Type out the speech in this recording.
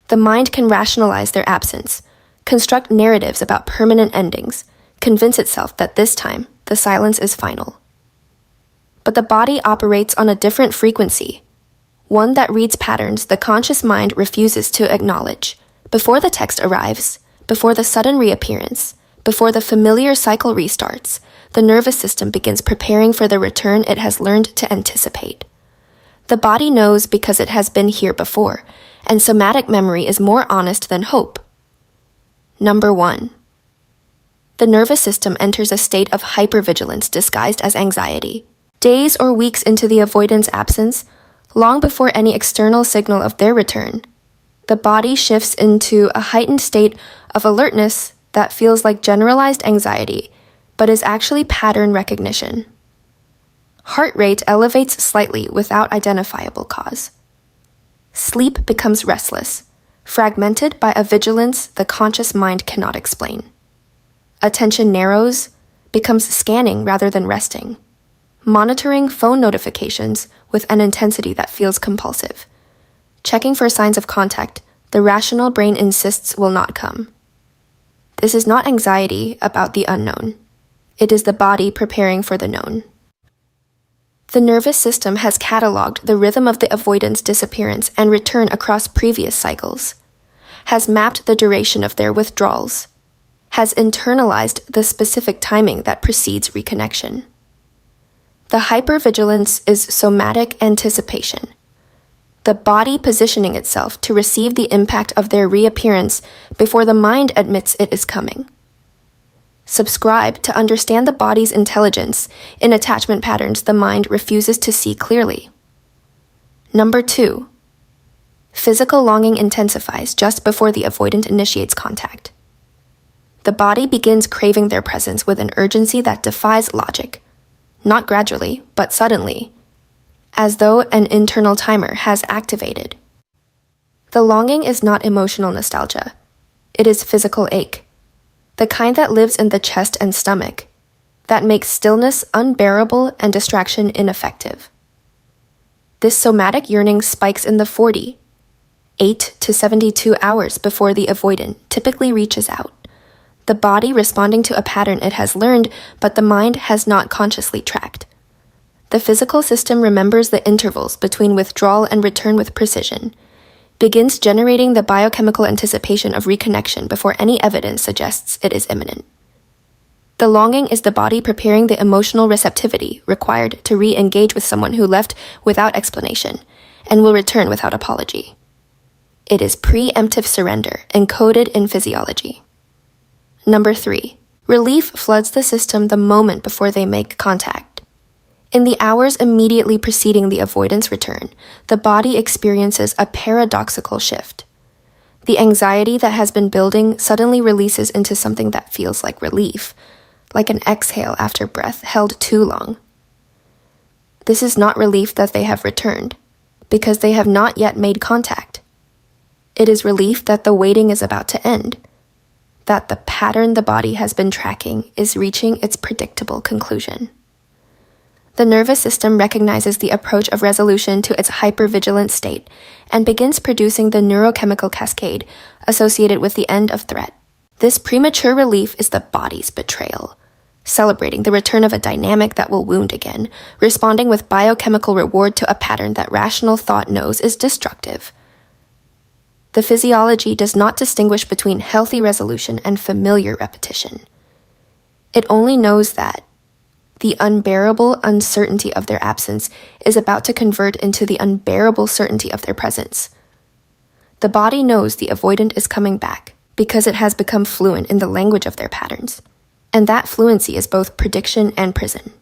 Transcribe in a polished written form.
The mind can rationalize their absence, construct narratives about permanent endings, convince itself that this time, the silence is final. But the body operates on a different frequency, one that reads patterns the conscious mind refuses to acknowledge. Before the text arrives, before the sudden reappearance, before the familiar cycle restarts, the nervous system begins preparing for the return it has learned to anticipate. The body knows because it has been here before, and somatic memory is more honest than hope. Number 1. The nervous system enters a state of hypervigilance disguised as anxiety. Days or weeks into the avoidant's absence, long before any external signal of their return, the body shifts into a heightened state of alertness that feels like generalized anxiety, but is actually pattern recognition. Heart rate elevates slightly without identifiable cause. Sleep becomes restless, fragmented by a vigilance the conscious mind cannot explain. Attention narrows, becomes scanning rather than resting, monitoring phone notifications with an intensity that feels compulsive. Checking for signs of contact, the rational brain insists will not come. This is not anxiety about the unknown. It is the body preparing for the known. The nervous system has cataloged the rhythm of the avoidant's disappearance and return across previous cycles, has mapped the duration of their withdrawals, has internalized the specific timing that precedes reconnection. The hypervigilance is somatic anticipation, the body positioning itself to receive the impact of their reappearance before the mind admits it is coming. Subscribe to understand the body's intelligence in attachment patterns the mind refuses to see clearly. Number 2. Physical longing intensifies just before the avoidant initiates contact. The body begins craving their presence with an urgency that defies logic, not gradually, but suddenly, as though an internal timer has activated. The longing is not emotional nostalgia. It is physical ache, the kind that lives in the chest and stomach, that makes stillness unbearable and distraction ineffective. This somatic yearning spikes in the 8 to 72 hours before the avoidant typically reaches out, the body responding to a pattern it has learned but the mind has not consciously tracked. The physical system remembers the intervals between withdrawal and return with precision, begins generating the biochemical anticipation of reconnection before any evidence suggests it is imminent. The longing is the body preparing the emotional receptivity required to re-engage with someone who left without explanation and will return without apology. It is preemptive surrender encoded in physiology. Number 3. Relief floods the system the moment before they make contact. In the hours immediately preceding the avoidance return, the body experiences a paradoxical shift. The anxiety that has been building suddenly releases into something that feels like relief, like an exhale after breath held too long. This is not relief that they have returned, because they have not yet made contact. It is relief that the waiting is about to end, that the pattern the body has been tracking is reaching its predictable conclusion. The nervous system recognizes the approach of resolution to its hypervigilant state and begins producing the neurochemical cascade associated with the end of threat. This premature relief is the body's betrayal, celebrating the return of a dynamic that will wound again, responding with biochemical reward to a pattern that rational thought knows is destructive. The physiology does not distinguish between healthy resolution and familiar repetition. It only knows that the unbearable uncertainty of their absence is about to convert into the unbearable certainty of their presence. The body knows the avoidant is coming back because it has become fluent in the language of their patterns, and that fluency is both prediction and prison.